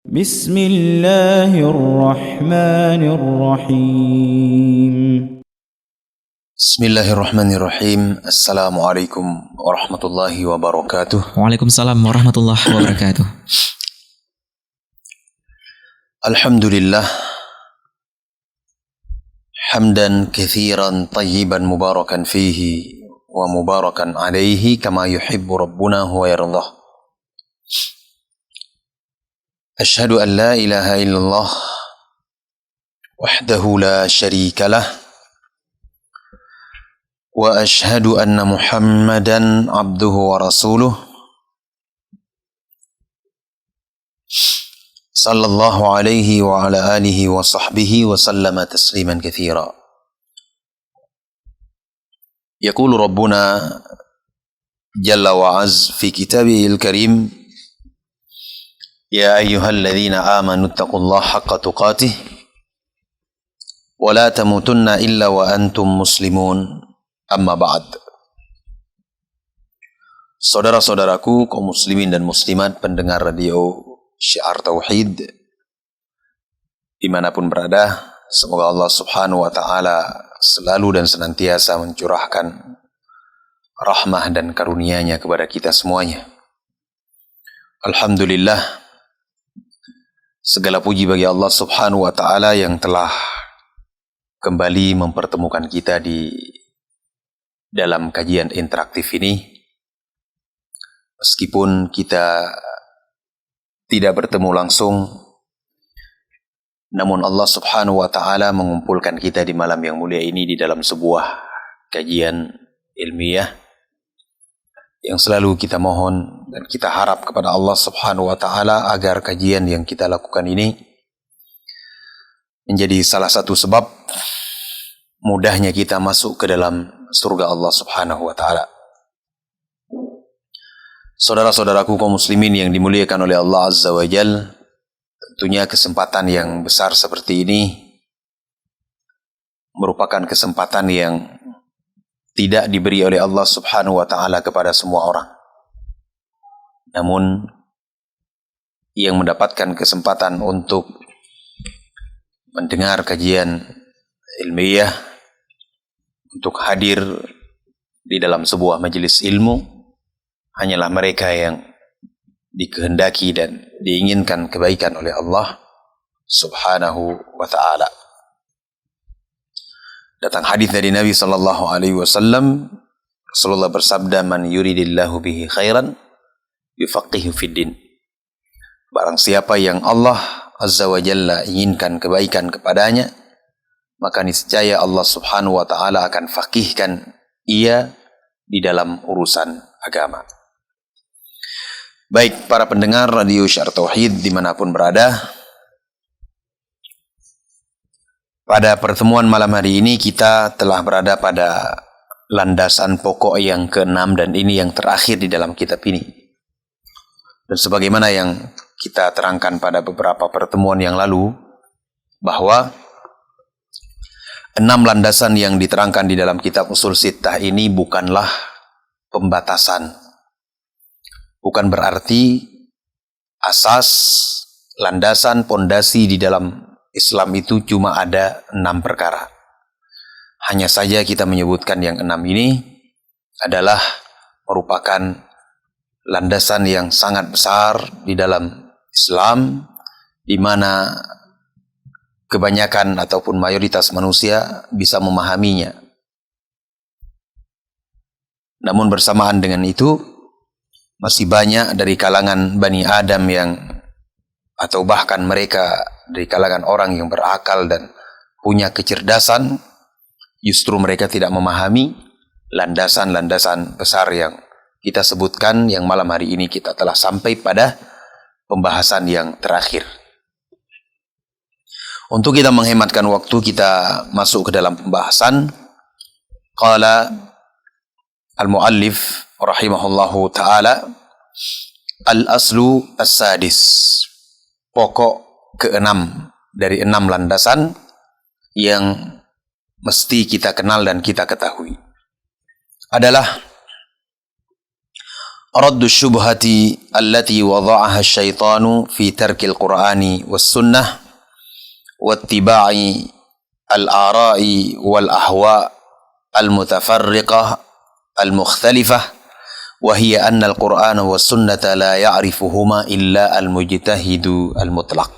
بسم الله الرحمن الرحيم. Bismillahirrahmanirrahim. Assalamualaikum warahmatullahi wabarakatuh. Waalaikumsalam warahmatullahi wabarakatuh. Alhamdulillah. Hamdan kathiran tayyiban mubarakan fihi wa mubarakan alaihi kama yuhibbu rabbuna wa yardah. Ashhadu an la ilaha illallah wahdahu la syarika lah. Wa ashhadu anna Muhammadan abduhu wa rasuluh sallallahu alaihi wa ala alihi wa sahbihi wa sallama tasliman katsira. Yaqulu rabbuna jalla wa az fi kitabihil karim, ya ayyuhalladzina amanu taqullaha haqqa tuqatih wa la tamutunna illa wa antum muslimun. Amma ba'd. Saudara-saudaraku kaum muslimin dan muslimat pendengar radio Syiar Tauhid dimanapun berada, semoga Allah subhanahu wa ta'ala selalu dan senantiasa mencurahkan rahmah dan karunia-Nya kepada kita semuanya. Alhamdulillah, segala puji bagi Allah subhanahu wa ta'ala yang telah kembali mempertemukan kita di dalam kajian interaktif ini. Meskipun kita tidak bertemu langsung, namun Allah subhanahu wa ta'ala mengumpulkan kita di malam yang mulia ini di dalam sebuah kajian ilmiah yang selalu kita mohon dan kita harap kepada Allah subhanahu wa ta'ala agar kajian yang kita lakukan ini menjadi salah satu sebab mudahnya kita masuk ke dalam surga Allah subhanahu wa ta'ala. Saudara-saudaraku kaum muslimin yang dimuliakan oleh Allah azza wa jal, tentunya kesempatan yang besar seperti ini merupakan kesempatan yang tidak diberi oleh Allah subhanahu wa ta'ala kepada semua orang. Namun yang mendapatkan kesempatan untuk mendengar kajian ilmiah, untuk hadir di dalam sebuah majelis ilmu, hanyalah mereka yang dikehendaki dan diinginkan kebaikan oleh Allah subhanahu wa ta'ala. Datang hadis dari Nabi sallallahu alaihi wasallam, Rasulullah bersabda, man yuridillahu bihi khairan yufaqihu fiddin. Barang siapa yang Allah azza wa jalla inginkan kebaikan kepadanya, maka niscaya Allah subhanahu wa ta'ala akan faqihkan ia di dalam urusan agama. Baik para pendengar radio Syiar Tauhid dimanapun berada, pada pertemuan malam hari ini kita telah berada pada landasan pokok yang ke-6 dan ini yang terakhir di dalam kitab ini. Dan sebagaimana yang kita terangkan pada beberapa pertemuan yang lalu, bahwa 6 landasan yang diterangkan di dalam kitab Ushul Sittah ini bukanlah pembatasan. Bukan berarti asas, landasan, pondasi di dalam Islam itu cuma ada 6 perkara. Hanya saja kita menyebutkan yang 6 ini adalah merupakan landasan yang sangat besar di dalam Islam, di mana kebanyakan ataupun mayoritas manusia bisa memahaminya. Namun bersamaan dengan itu, masih banyak dari kalangan Bani Adam yang, atau bahkan mereka dari kalangan orang yang berakal dan punya kecerdasan, justru mereka tidak memahami landasan-landasan besar yang kita sebutkan, yang malam hari ini kita telah sampai pada pembahasan yang terakhir. Untuk kita menghematkan waktu, kita masuk ke dalam pembahasan. Qala al-muallif rahimahullahu ta'ala, al-aslu as-sadis, pokok ke-6 dari 6 landasan yang mesti kita kenal dan kita ketahui adalah raddu syubhati allati wada'aha syaitanu fi tarkil qur'ani was sunnah wattiba'i al-ara'i wal ahwa' al-mutafarriqah al-mukhtalifah wa hiya anna al-qur'ana was sunnata la ya'rifuhuma illa al-mujtahidu al-mutlaq.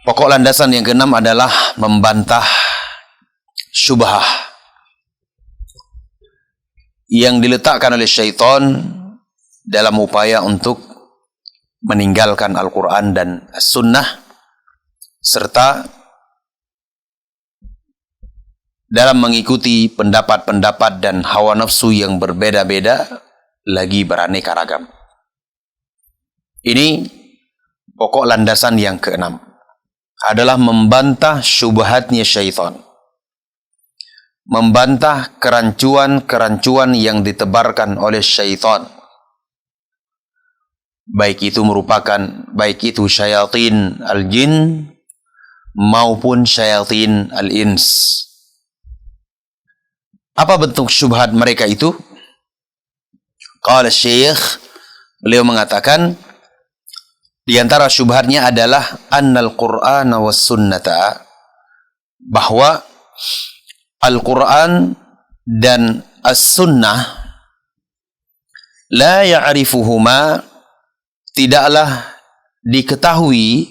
Pokok landasan yang keenam adalah membantah syubhah yang diletakkan oleh syaitan dalam upaya untuk meninggalkan Al-Quran dan As-Sunnah, serta dalam mengikuti pendapat-pendapat dan hawa nafsu yang berbeda-beda lagi beraneka ragam. Ini pokok landasan yang keenam, adalah membantah syubhatnya syaitan, membantah kerancuan-kerancuan yang ditebarkan oleh syaitan, baik itu syayatin al-jin maupun syayatin al-ins. Apa bentuk syubhat mereka itu? Qala Syekh, beliau mengatakan di antara syubhatnya adalah annal Qur'ana was sunnata, bahwa Al-Quran dan As-Sunnah la ya'rifuhuma, tidaklah diketahui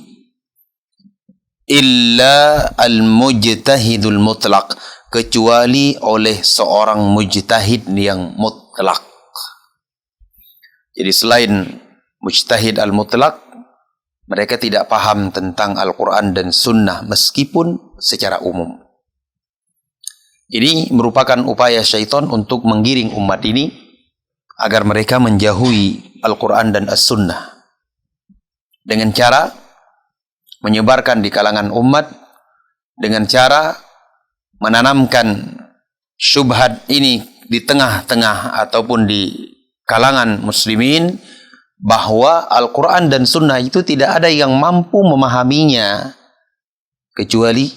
illa al-mujtahidul mutlaq, kecuali oleh seorang mujtahid yang mutlak. Jadi selain mujtahid al-mutlak, mereka tidak paham tentang Al-Quran dan Sunnah meskipun secara umum. Ini merupakan upaya syaitan untuk menggiring umat ini agar mereka menjauhi Al-Quran dan As-Sunnah dengan cara menyebarkan di kalangan umat, dengan cara menanamkan syubhat ini di tengah-tengah ataupun di kalangan muslimin, bahwa Al-Quran dan Sunnah itu tidak ada yang mampu memahaminya kecuali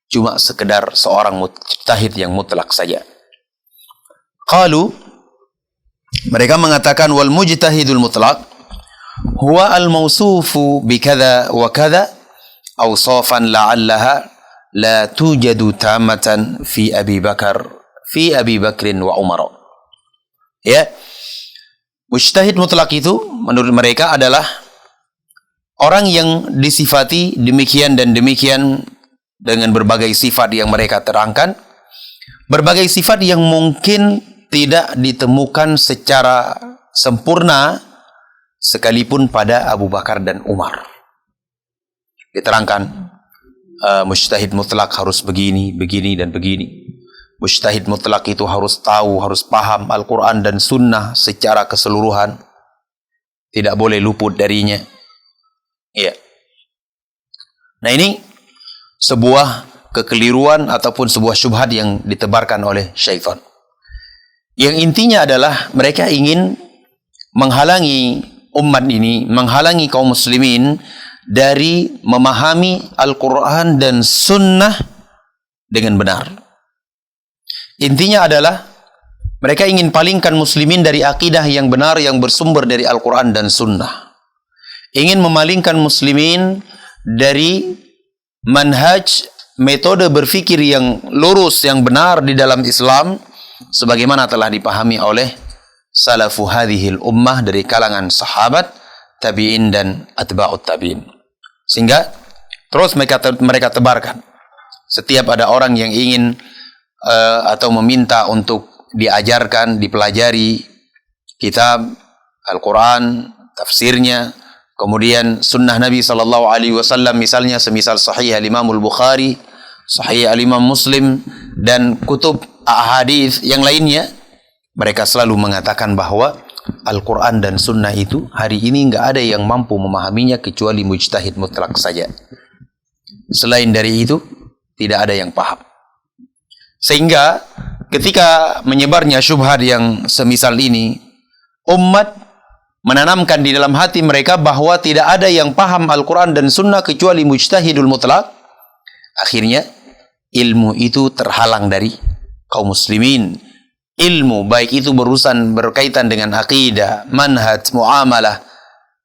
cuma sekedar seorang mujtahid yang mutlak saja. Qalu, mereka mengatakan wal mujtahidul mutlaq huwa al-mawsufu bikadha wa kadha awsafan la'allaha la tujadu tamatan fi Abi Bakrin wa Umar. Ya, mujtahid mutlak itu menurut mereka adalah orang yang disifati demikian dan demikian dengan berbagai sifat yang mereka terangkan, berbagai sifat yang mungkin tidak ditemukan secara sempurna sekalipun pada Abu Bakar dan Umar. Diterangkan mujtahid mutlak harus begini, begini dan begini. Mujtahid mutlak itu harus tahu, harus paham Al-Quran dan Sunnah secara keseluruhan, tidak boleh luput darinya. Ya. Nah, ini sebuah kekeliruan ataupun sebuah syubhat yang ditebarkan oleh syaitan. Yang intinya adalah mereka ingin menghalangi umat ini, menghalangi kaum muslimin dari memahami Al-Quran dan Sunnah dengan benar. Intinya adalah mereka ingin palingkan muslimin dari akidah yang benar yang bersumber dari Al-Quran dan Sunnah. Ingin memalingkan muslimin dari manhaj, metode berfikir yang lurus, yang benar di dalam Islam, sebagaimana telah dipahami oleh salafu hadhil ummah dari kalangan sahabat, tabi'in dan atba'ut tabi'in. Sehingga terus mereka tebarkan. Setiap ada orang yang ingin atau meminta untuk diajarkan, dipelajari kitab Al-Quran, tafsirnya, kemudian sunnah Nabi SAW, misalnya semisal Sahih Al-Imam Al-Bukhari, Sahih Al-Imam Muslim, dan kutub ahadits yang lainnya, mereka selalu mengatakan bahwa Al-Quran dan Sunnah itu hari ini nggak ada yang mampu memahaminya kecuali mujtahid mutlak saja. Selain dari itu, tidak ada yang paham. Sehingga ketika menyebarnya syubhat yang semisal ini, umat menanamkan di dalam hati mereka bahwa tidak ada yang paham Al-Quran dan Sunnah kecuali mujtahidul mutlak. Akhirnya ilmu itu terhalang dari kaum muslimin, ilmu, baik itu berurusan berkaitan dengan akidah, manhaj, muamalah,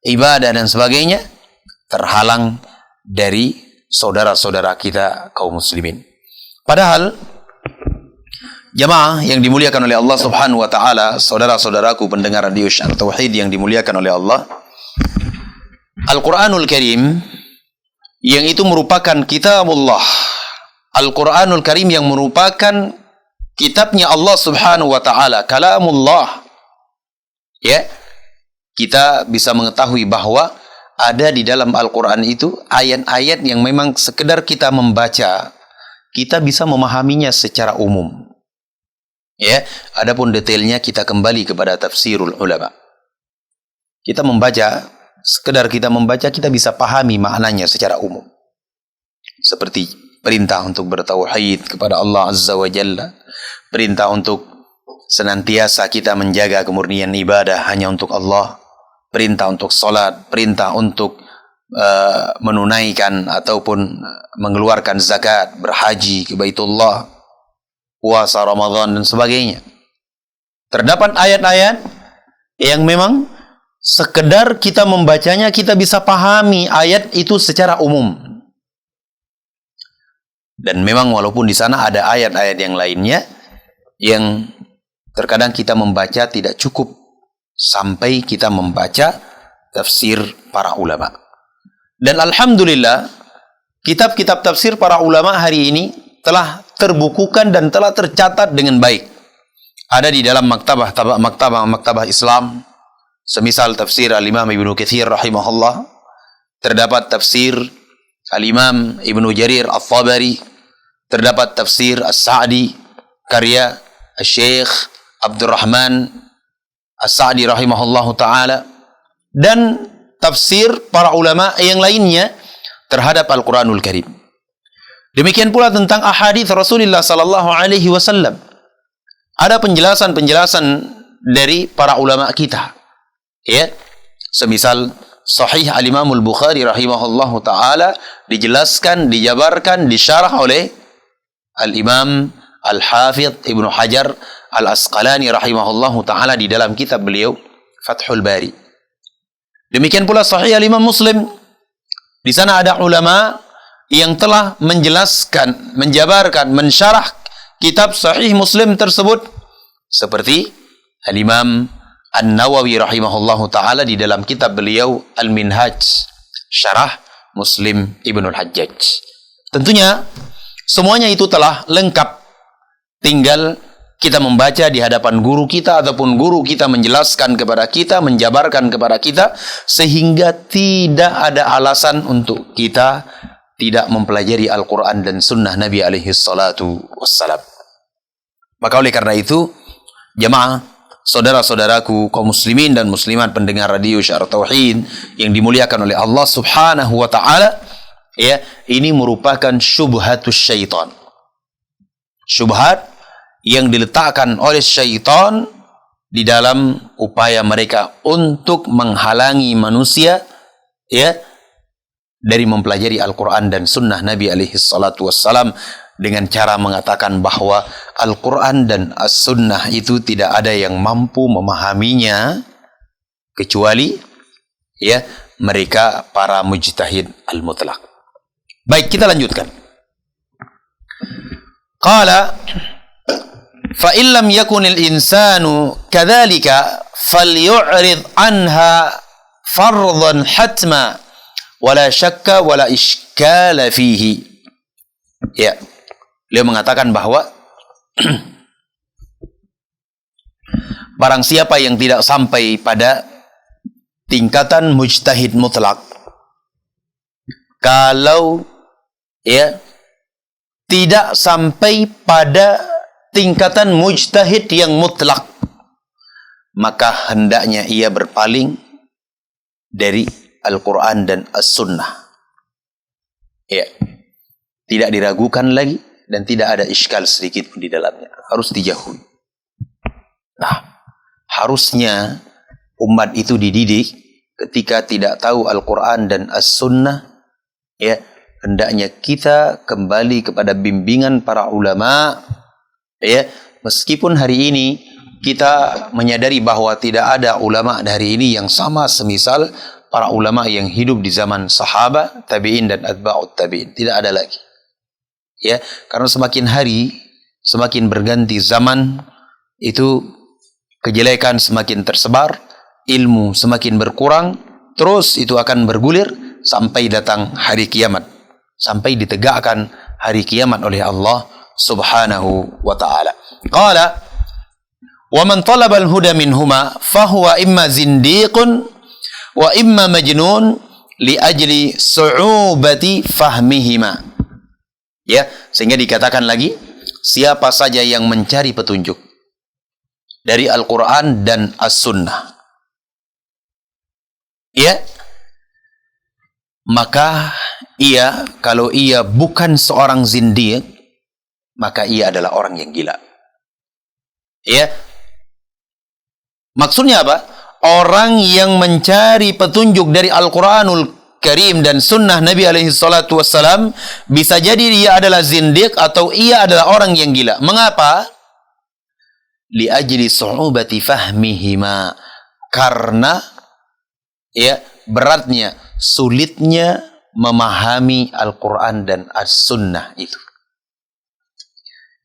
ibadah dan sebagainya, terhalang dari saudara-saudara kita kaum muslimin. Padahal jamaah yang dimuliakan oleh Allah Subhanahu wa taala, saudara-saudaraku pendengar radio Syiar Tauhid yang dimuliakan oleh Allah, Al-Qur'anul Karim yang itu merupakan kitabullah. Al-Qur'anul Karim yang merupakan kitabnya Allah Subhanahu wa taala, kalamullah. Ya. Kita bisa mengetahui bahwa ada di dalam Al-Qur'an itu ayat-ayat yang memang sekedar kita membaca, kita bisa memahaminya secara umum. Ya, adapun detailnya kita kembali kepada tafsirul ulama. Kita membaca, sekedar kita membaca kita bisa pahami maknanya secara umum. Seperti perintah untuk bertauhid kepada Allah Azza wa Jalla, perintah untuk senantiasa kita menjaga kemurnian ibadah hanya untuk Allah, perintah untuk salat, perintah untuk menunaikan ataupun mengeluarkan zakat, berhaji ke Baitullah, puasa Ramadan dan sebagainya. Terdapat ayat-ayat yang memang sekedar kita membacanya kita bisa pahami ayat itu secara umum. Dan memang walaupun di sana ada ayat-ayat yang lainnya yang terkadang kita membaca tidak cukup sampai kita membaca tafsir para ulama. Dan alhamdulillah kitab-kitab tafsir para ulama hari ini telah terbukukan dan telah tercatat dengan baik. Ada di dalam maktabah Islam, semisal tafsir Al-Imam Ibnu Katsir rahimahullah, terdapat tafsir Al-Imam Ibnu Jarir At-Tabari, terdapat tafsir As-Sa'di karya Syekh Abdurrahman As-Sa'di rahimahullahu taala, dan tafsir para ulama yang lainnya terhadap Al-Qur'anul Karim. Demikian pula tentang ahadits Rasulullah sallallahu alaihi wasallam. Ada penjelasan-penjelasan dari para ulama kita. Ya, semisal Sahih Al-Imam Al-Bukhari rahimahullahu taala dijelaskan, dijabarkan, disyarah oleh Al-Imam Al-Hafidh Ibnu Hajar Al-Asqalani rahimahullahu taala di dalam kitab beliau Fathul Bari. Demikian pula Sahih Al-Imam Muslim. Di sana ada ulama yang telah menjelaskan, menjabarkan, mensyarah kitab Sahih Muslim tersebut, seperti Al-Imam An-Nawawi rahimahullahu taala di dalam kitab beliau Al-Minhaj Syarah Muslim Ibnul Hajjaj. Tentunya semuanya itu telah lengkap, tinggal kita membaca di hadapan guru kita ataupun guru kita menjelaskan kepada kita, menjabarkan kepada kita, sehingga tidak ada alasan untuk kita tidak mempelajari Al-Quran dan Sunnah Nabi alaihi salatu wassalam. Maka oleh karena itu, jamaah, saudara-saudaraku, kaum muslimin dan muslimat pendengar radio Syiar Tauhid yang dimuliakan oleh Allah Subhanahu wa taala, ya, ini merupakan syubhatus syaitan. Syubhat yang diletakkan oleh syaitan di dalam upaya mereka untuk menghalangi manusia, ya, dari mempelajari Al-Quran dan Sunnah Nabi alaihi salatu wassalam, dengan cara mengatakan bahwa Al-Quran dan As-Sunnah itu tidak ada yang mampu memahaminya kecuali, ya, mereka para mujtahid al-mutlaq. Baik, kita lanjutkan. Qala fa illam yakunil insanu kadzalika falyu'rid anha fardhan hatma wala syakka wala iskala fihi. Ya, beliau mengatakan bahwa barang siapa yang tidak sampai pada tingkatan mujtahid mutlak, kalau, ya, tidak sampai pada tingkatan mujtahid yang mutlak, maka hendaknya ia berpaling dari Al-Quran dan As-Sunnah. Ya, tidak diragukan lagi dan tidak ada iskal sedikit pun di dalamnya. Harus dijauhi. Nah, harusnya umat itu dididik ketika tidak tahu Al-Quran dan As-Sunnah, ya, hendaknya kita kembali kepada bimbingan para ulama, ya, Meskipun hari ini kita menyadari bahwa tidak ada ulama dari ini yang sama semisal para ulama yang hidup di zaman sahabat, tabi'in dan atba'ut tabi'in. Tidak ada lagi. Ya, karena semakin hari, semakin berganti zaman, itu kejelekan semakin tersebar, ilmu semakin berkurang, terus itu akan bergulir sampai datang hari kiamat. Sampai ditegakkan hari kiamat oleh Allah Subhanahu wa ta'ala. Qala, wa man talaba al-huda minhuma fahuwa imma zindiqun wa imma majnun li ajli su'ubati fahmihima. Ya, sehingga dikatakan lagi, siapa saja yang mencari petunjuk dari Al-Quran dan As-Sunnah, ya, maka ia, kalau ia bukan seorang zindiq, maka ia adalah orang yang gila. Ya, maksudnya apa? Orang yang mencari petunjuk dari Al-Quranul Karim dan Sunnah Nabi alaihi salatu wassalam, bisa jadi dia adalah zindiq atau ia adalah orang yang gila. Mengapa? Li ajli su'ubati fahmihima, karena ya, beratnya, sulitnya memahami Al-Quran dan As-Sunnah itu.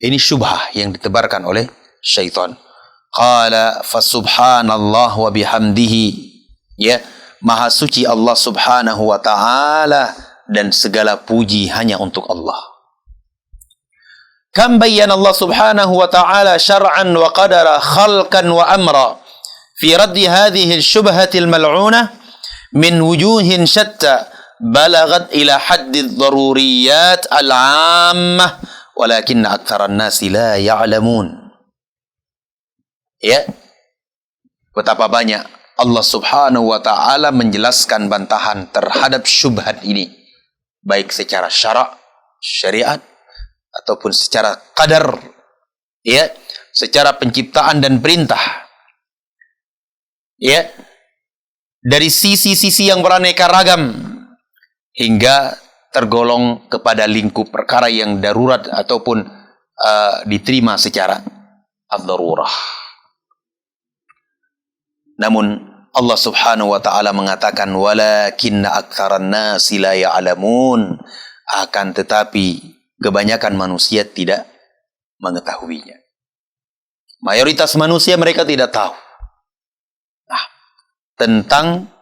Ini syubhah yang ditebarkan oleh syaitan. Qala fasubhanallah wa bihamdihi, ya, maha suci Allah Subhanahu wa ta'ala dan segala puji hanya untuk Allah. Kam bayyana Allah Subhanahu wa ta'ala syar'an wa qadara khalqan wa amra fi raddi hadhihi al-syubhati al-mal'unah min wujuhin syatta balagat ila haddi ad-daruriyat al-'ammah walakinna aktsaran nasi la ya'lamun. Ya, betapa banyak Allah Subhanahu wa ta'ala menjelaskan bantahan terhadap syubhat ini, baik secara syariat ataupun secara qadar, ya, secara penciptaan dan perintah, ya, dari sisi-sisi yang beraneka ragam hingga tergolong kepada lingkup perkara yang darurat ataupun diterima secara ad-darurah. Namun Allah Subhanahu wa ta'ala mengatakan walakinna aktsaran nasi la ya'lamun, akan tetapi kebanyakan manusia tidak mengetahuinya. Mayoritas manusia mereka tidak tahu tentang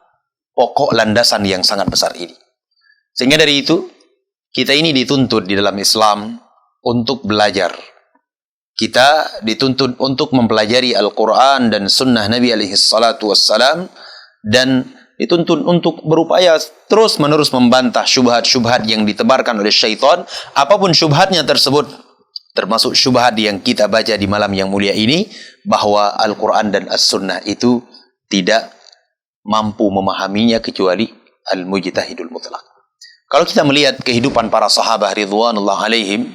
pokok landasan yang sangat besar ini. Sehingga dari itu kita ini dituntut di dalam Islam untuk belajar. Kita dituntut untuk mempelajari Al-Quran dan Sunnah Nabi alaihi salatu wassalam, dan dituntut untuk berupaya terus-menerus membantah syubhat-syubhat yang ditebarkan oleh syaitan, apapun syubhatnya tersebut, termasuk syubhat yang kita baca di malam yang mulia ini, bahwa Al-Quran dan As-Sunnah itu tidak mampu memahaminya kecuali Al-Mujtahidul Mutlaq. Kalau kita melihat kehidupan para sahabat ridwanullah alaihim,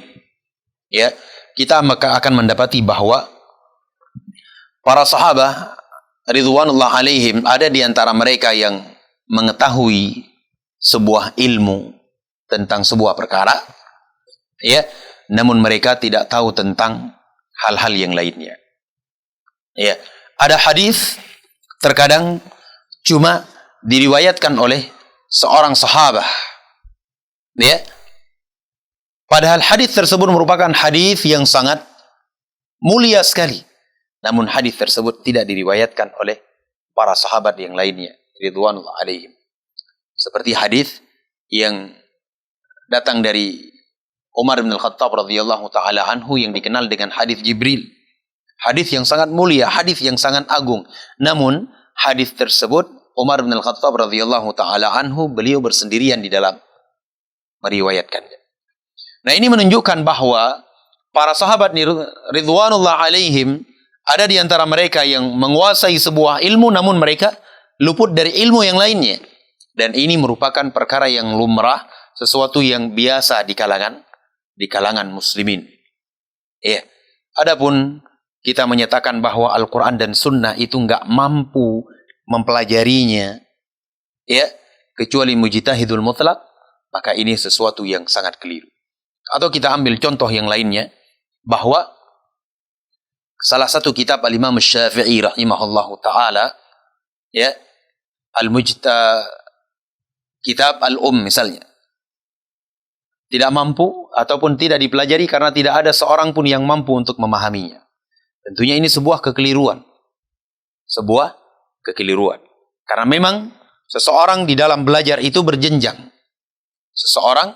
ya, kita maka akan mendapati bahwa para sahabat ridwanullah alaihim ada di antara mereka yang mengetahui sebuah ilmu tentang sebuah perkara, ya, namun mereka tidak tahu tentang hal-hal yang lainnya. Ya, ada hadis terkadang cuma diriwayatkan oleh seorang sahabat, ya, padahal hadis tersebut merupakan hadis yang sangat mulia sekali, namun hadis tersebut tidak diriwayatkan oleh para sahabat yang lainnya ridwanullah alaihim. Seperti hadis yang datang dari Umar bin Al-Khattab radhiyallahu taala anhu yang dikenal dengan hadis Jibril. Hadis yang sangat mulia, hadis yang sangat agung. Namun hadis tersebut Umar bin Al-Khattab radhiyallahu taala anhu beliau bersendirian di dalam meriwayatkannya. Nah, ini menunjukkan bahwa para sahabat ridwanullah alaihim ada di antara mereka yang menguasai sebuah ilmu, namun mereka luput dari ilmu yang lainnya. Dan ini merupakan perkara yang lumrah, sesuatu yang biasa di kalangan muslimin. Ya, adapun kita menyatakan bahwa Al-Quran dan Sunnah itu enggak mampu mempelajarinya, ya, kecuali mujtahidul mutlaq, maka ini sesuatu yang sangat keliru. Atau kita ambil contoh yang lainnya, bahwa salah satu kitab Al-Imam Syafi'i rahimahullahu taala, ya, kitab misalnya, tidak mampu ataupun tidak dipelajari karena tidak ada seorang pun yang mampu untuk memahaminya. Tentunya ini sebuah kekeliruan. Sebuah kekeliruan. Karena memang seseorang di dalam belajar itu berjenjang. Seseorang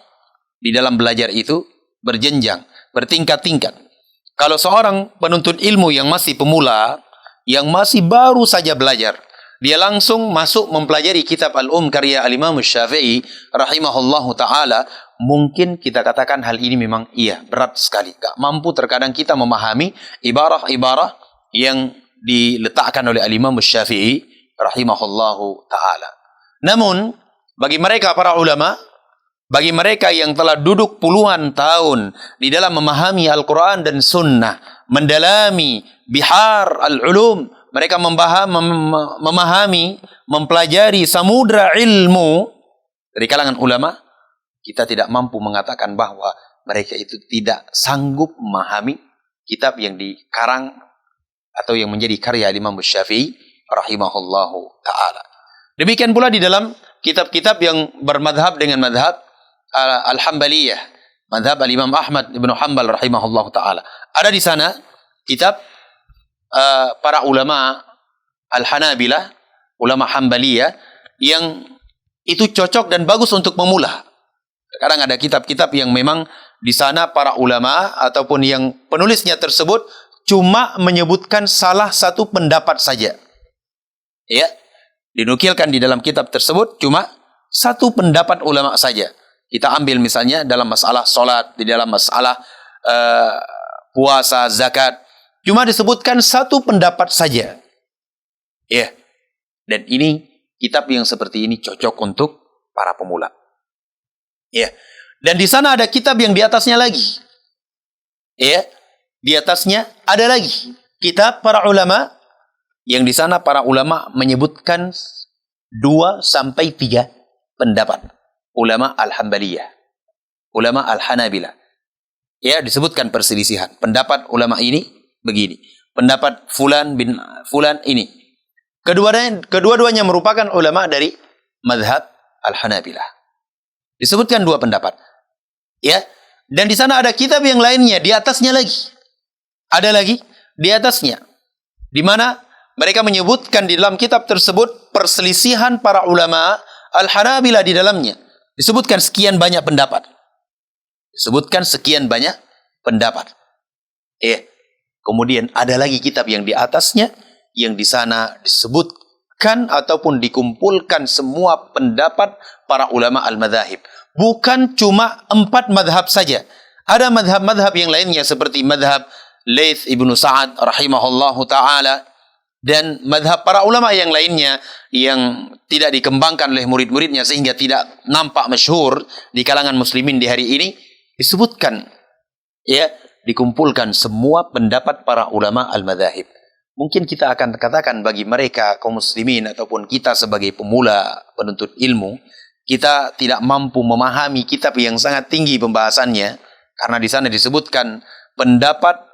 di dalam belajar itu berjenjang, bertingkat-tingkat. Kalau seorang penuntut ilmu yang masih pemula, yang masih baru saja belajar, dia langsung masuk mempelajari kitab karya Al-Imam Syafi'i rahimahullahu ta'ala, mungkin kita katakan hal ini memang berat sekali. Gak mampu terkadang kita memahami ibarah-ibarah yang diletakkan oleh Al-Imam Syafi'i rahimahullahu ta'ala. Namun, bagi mereka para ulama, bagi mereka yang telah duduk puluhan tahun di dalam memahami Al-Quran dan Sunnah, mendalami bihar al-ulum, mereka memahami, mempelajari samudra ilmu dari kalangan ulama, kita tidak mampu mengatakan bahwa mereka itu tidak sanggup memahami kitab yang dikarang atau yang menjadi karya Imam Syafi'i rahimahullahu ta'ala. Demikian pula di dalam kitab-kitab yang bermadhab dengan madhab Al-Hambaliyah, madhab Al-Imam Ahmad ibn Hanbal rahimahullahu ta'ala. Ada di sana kitab para ulama Al-Hanabilah, ulama Hanbaliyah, yang itu cocok dan bagus untuk memula. Sekarang ada kitab-kitab yang memang di sana para ulama ataupun yang penulisnya tersebut cuma menyebutkan salah satu pendapat saja. Ya, dinukilkan di dalam kitab tersebut cuma satu pendapat ulama saja. Kita ambil misalnya dalam masalah solat, di dalam masalah puasa, zakat, cuma disebutkan satu pendapat saja. Ya, dan ini kitab yang seperti ini cocok untuk para pemula. Ya, dan di sana ada kitab yang di atasnya lagi. Ya, di atasnya ada lagi kitab para ulama yang di sana para ulama menyebutkan 2 sampai 3 pendapat. Ulama Al-Hambaliyah, ulama Al-Hanabilah. Ya, disebutkan perselisihan. Pendapat ulama ini begini, pendapat fulan bin fulan ini. Kedua-duanya merupakan ulama dari mazhab Al-Hanabilah. Disebutkan 2 pendapat. Ya, dan di sana ada kitab yang lainnya di atasnya lagi. Ada lagi di atasnya, di mana mereka menyebutkan di dalam kitab tersebut perselisihan para ulama Al-Hanabilah di dalamnya. Disebutkan sekian banyak pendapat. Disebutkan sekian banyak pendapat. Kemudian ada lagi kitab yang di atasnya, yang di sana disebutkan ataupun dikumpulkan semua pendapat para ulama al-madzhab. Bukan cuma 4 madhab saja. Ada madhab-madhab yang lainnya seperti madhab Laits ibnu Sa'ad rahimahullahu ta'ala, dan madhab para ulama yang lainnya yang tidak dikembangkan oleh murid-muridnya sehingga tidak nampak masyhur di kalangan muslimin di hari ini, disebutkan, ya, dikumpulkan semua pendapat para ulama al-madzhab. Mungkin kita akan katakan bagi mereka kaum muslimin ataupun kita sebagai pemula penuntut ilmu, kita tidak mampu memahami kitab yang sangat tinggi pembahasannya karena di sana disebutkan pendapat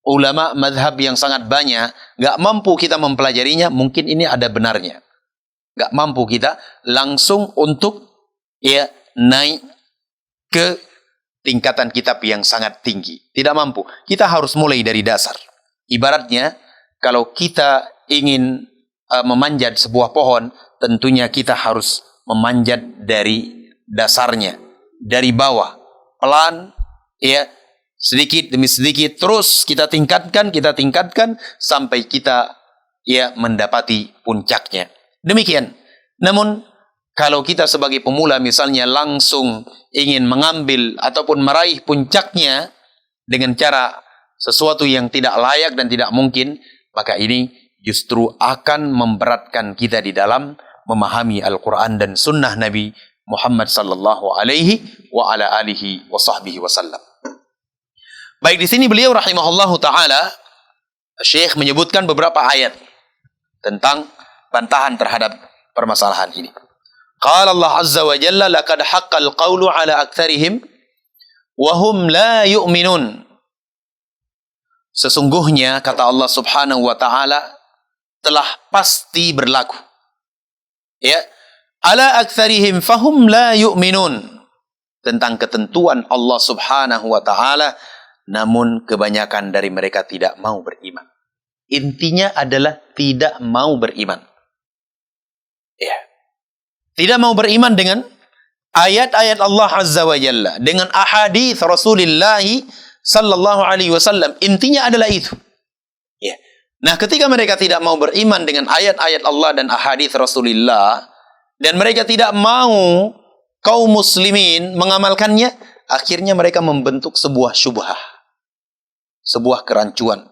ulama madhab yang sangat banyak, gak mampu kita mempelajarinya. Mungkin ini ada benarnya. Gak mampu kita langsung untuk naik ke tingkatan kitab yang sangat tinggi. Tidak mampu. Kita harus mulai dari dasar. Ibaratnya, kalau kita ingin memanjat sebuah pohon, tentunya kita harus memanjat dari dasarnya, dari bawah, pelan, sedikit demi sedikit, terus kita tingkatkan sampai kita mendapati puncaknya. Demikian. Namun kalau kita sebagai pemula misalnya langsung ingin mengambil ataupun meraih puncaknya dengan cara sesuatu yang tidak layak dan tidak mungkin, maka ini justru akan memberatkan kita di dalam memahami Al-Quran dan Sunnah Nabi Muhammad sallallahu alaihi wa ala alihi wa sahbihi wasallam. Baik, di sini beliau rahimahullahu ta'ala, Syekh menyebutkan beberapa ayat tentang bantahan terhadap permasalahan ini. Qala Allah azza wa jalla, laqad haqqal qawlu ala aktsarihim wa hum la yu'minun. Sesungguhnya kata Allah Subhanahu wa taala telah pasti berlaku. Ya, ala aktsarihim fahum la yu'minun. Tentang ketentuan Allah Subhanahu wa taala, namun kebanyakan dari mereka tidak mau beriman. Intinya adalah tidak mau beriman. Ya. Tidak mau beriman dengan ayat-ayat Allah Azza wa Jalla, dengan ahadits Rasulullah sallallahu alaihi wasallam. Intinya adalah itu. Ya. Nah, ketika mereka tidak mau beriman dengan ayat-ayat Allah dan ahadits Rasulullah, dan mereka tidak mau kaum muslimin mengamalkannya, akhirnya mereka membentuk sebuah syubhah, sebuah kerancuan.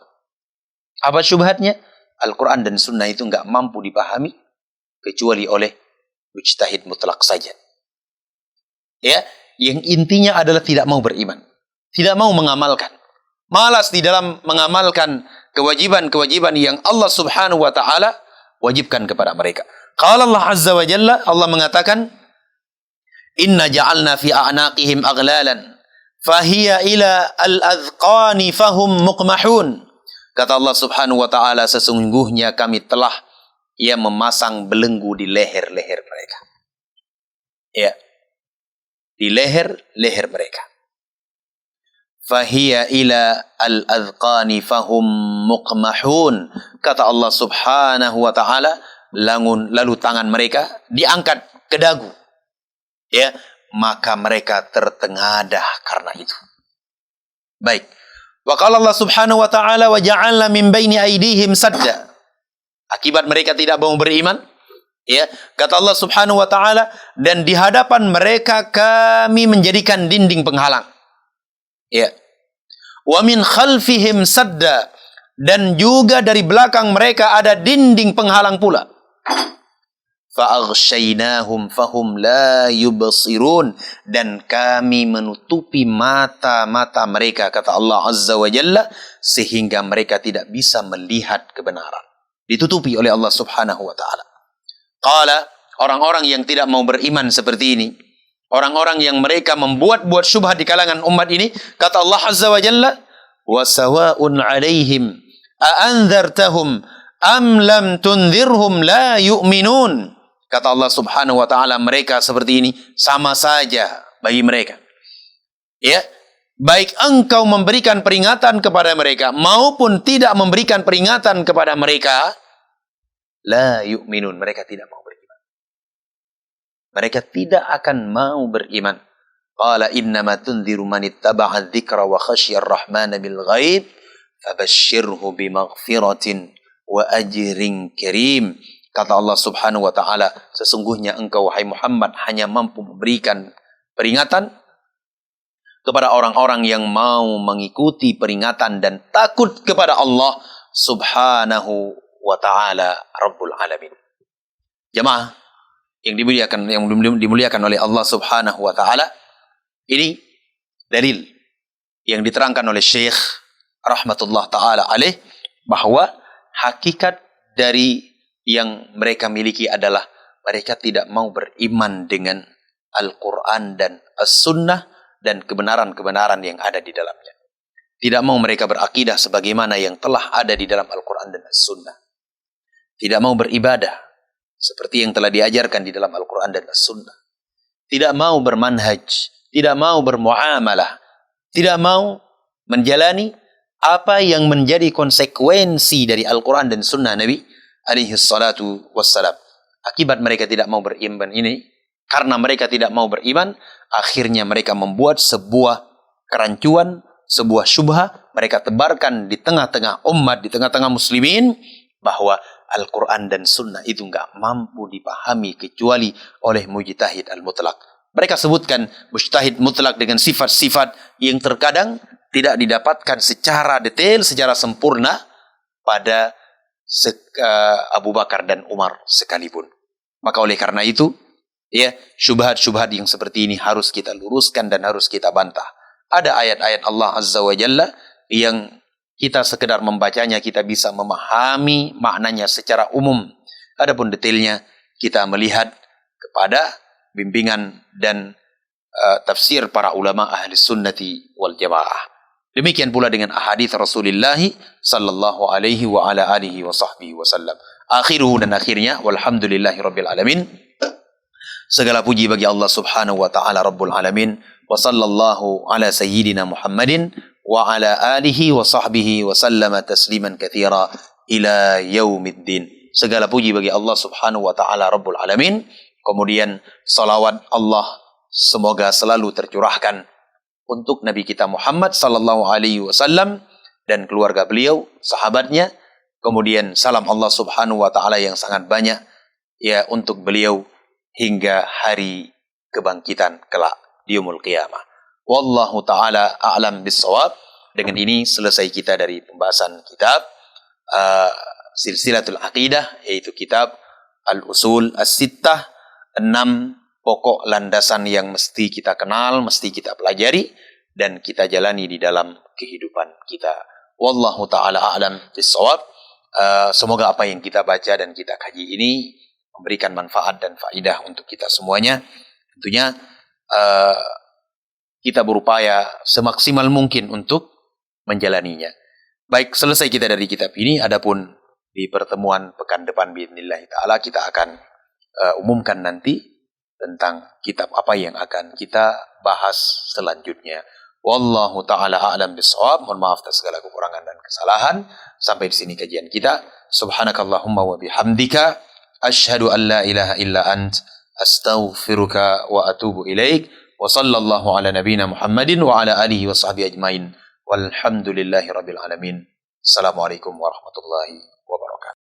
Apa syubhatnya? Al-Quran dan Sunnah itu nggak mampu dipahami kecuali oleh mujtahid mutlak saja. Ya, yang intinya adalah tidak mau beriman, tidak mau mengamalkan, malas di dalam mengamalkan kewajiban-kewajiban yang Allah Subhanahu wa taala wajibkan kepada mereka. Qala Allah Azza wa Jalla, Allah mengatakan, "Inna ja'alna fi a'naqihim aghlalan fahiya ila al-adhqani fahum muqmahun." Kata Allah Subhanahu wa taala, sesungguhnya kami telah memasang belenggu di leher-leher mereka. Ya. Di leher-leher mereka. Fahiya ila al-adhqani fahum muqmahun. Kata Allah Subhanahu wa taala, lalu tangan mereka diangkat ke dagu. Ya, maka mereka tertengadah karena itu. Baik. Wa qala Allah Subhanahu wa taala, wa ja'alna min baini aydihim sadda. Akibat mereka tidak mau beriman, ya, kata Allah Subhanahu wa taala, dan di hadapan mereka kami menjadikan dinding penghalang. Ya. Wa min khalfihim sadda, dan juga dari belakang mereka ada dinding penghalang pula. Fa'aghshaynahum fahum la yubsirun, dan kami menutupi mata-mata mereka, kata Allah Azza wa Jalla, sehingga mereka tidak bisa melihat kebenaran. Ditutupi oleh Allah Subhanahu wa taala. Qala, orang-orang yang tidak mau beriman seperti ini, orang-orang yang mereka membuat-buat syubhat di kalangan umat ini, kata Allah Azza wa Jalla, wa sawa'un 'alaihim a anzartahum am lam tunzirhum la yu'minun. Kata Allah Subhanahu wa taala, mereka seperti ini sama saja bagi mereka. Ya, baik engkau memberikan peringatan kepada mereka maupun tidak memberikan peringatan kepada mereka, la yu'minun, mereka tidak mau beriman. Mereka tidak akan mau beriman. Qala innama tunziru man ittaba'a dzikra wa khasyiyar rahmana bil ghaib fabashshirhu bimaghfiratin wa ajrin karim. Kata Allah Subhanahu wa taala, sesungguhnya engkau wahai Muhammad hanya mampu memberikan peringatan kepada orang-orang yang mau mengikuti peringatan dan takut kepada Allah Subhanahu wa taala Rabbul Alamin. Jemaah yang dimuliakan oleh Allah Subhanahu wa taala, ini dalil yang diterangkan oleh Syekh rahmatullah taala alaih bahwa hakikat dari yang mereka miliki adalah mereka tidak mau beriman dengan Al-Quran dan As-Sunnah dan kebenaran-kebenaran yang ada di dalamnya. Tidak mau mereka berakidah sebagaimana yang telah ada di dalam Al-Quran dan As-Sunnah. Tidak mau beribadah seperti yang telah diajarkan di dalam Al-Quran dan As-Sunnah. Tidak mau bermanhaj, tidak mau bermuamalah, tidak mau menjalani apa yang menjadi konsekuensi dari Al-Quran dan Sunnah Nabi alaihi salatu wassalam. Akibat mereka tidak mau beriman ini, karena mereka tidak mau beriman, akhirnya mereka membuat sebuah kerancuan, sebuah syubhah, mereka tebarkan di tengah-tengah umat, di tengah-tengah muslimin, bahwa Al-Quran dan Sunnah itu nggak mampu dipahami kecuali oleh mujtahid al-mutlak. Mereka sebutkan mujtahid mutlak dengan sifat-sifat yang terkadang tidak didapatkan secara detail, secara sempurna pada Abu Bakar dan Umar sekalipun. Maka oleh karena itu, ya, syubhat-syubhat yang seperti ini harus kita luruskan dan harus kita bantah. Ada ayat-ayat Allah Azza wa Jalla yang kita sekedar membacanya, kita bisa memahami maknanya secara umum. Adapun detailnya, kita melihat kepada bimbingan dan tafsir para ulama ahli sunnati wal jamaah. Demikian pula dengan ahadits Rasulullah sallallahu alaihi wa ala alihi wa sahbihi wasallam. Akhiruhu, dan akhirnya, walhamdulillahirabbil alamin. Segala puji bagi Allah Subhanahu wa taala Rabbul alamin. Wa sallallahu ala sayyidina Muhammadin wa ala alihi wa sahbihi wa sallama tasliman katsira ila yaumiddin. Segala puji bagi Allah Subhanahu wa taala Rabbul alamin. Kemudian salawat Allah semoga selalu tercurahkan untuk Nabi kita Muhammad sallallahu alaihi wasallam dan keluarga beliau, sahabatnya. Kemudian salam Allah Subhanahu wa taala yang sangat banyak ya untuk beliau hingga hari kebangkitan kelak di yaumul qiyamah. Wallahu taala a'lam bissawab. Dengan ini selesai kita dari pembahasan kitab Silsilatul Aqidah, yaitu kitab Al-Usul As-Sittah, 6 pokok landasan yang mesti kita kenal, mesti kita pelajari dan kita jalani di dalam kehidupan kita. Wallahu taala a'lam bissawab. Semoga apa yang kita baca dan kita kaji ini memberikan manfaat dan faidah untuk kita semuanya. Tentunya kita berupaya semaksimal mungkin untuk menjalaninya. Baik, selesai kita dari kitab ini. Adapun di pertemuan pekan depan biidznillah taala kita akan umumkan nanti tentang kitab apa yang akan kita bahas selanjutnya. Wallahu ta'ala a'lam bissawab. Mohon maaf atas segala kekurangan dan kesalahan. Sampai di sini kajian kita. Subhanakallahumma wa bihamdika asyhadu an la ilaha illa ant astaghfiruka wa atubu ilaik. Wa sallallahu ala nabiyyina Muhammadin wa ala alihi wa sahbihi ajmain. Walhamdulillahi rabbil alamin. Assalamualaikum warahmatullahi wabarakatuh.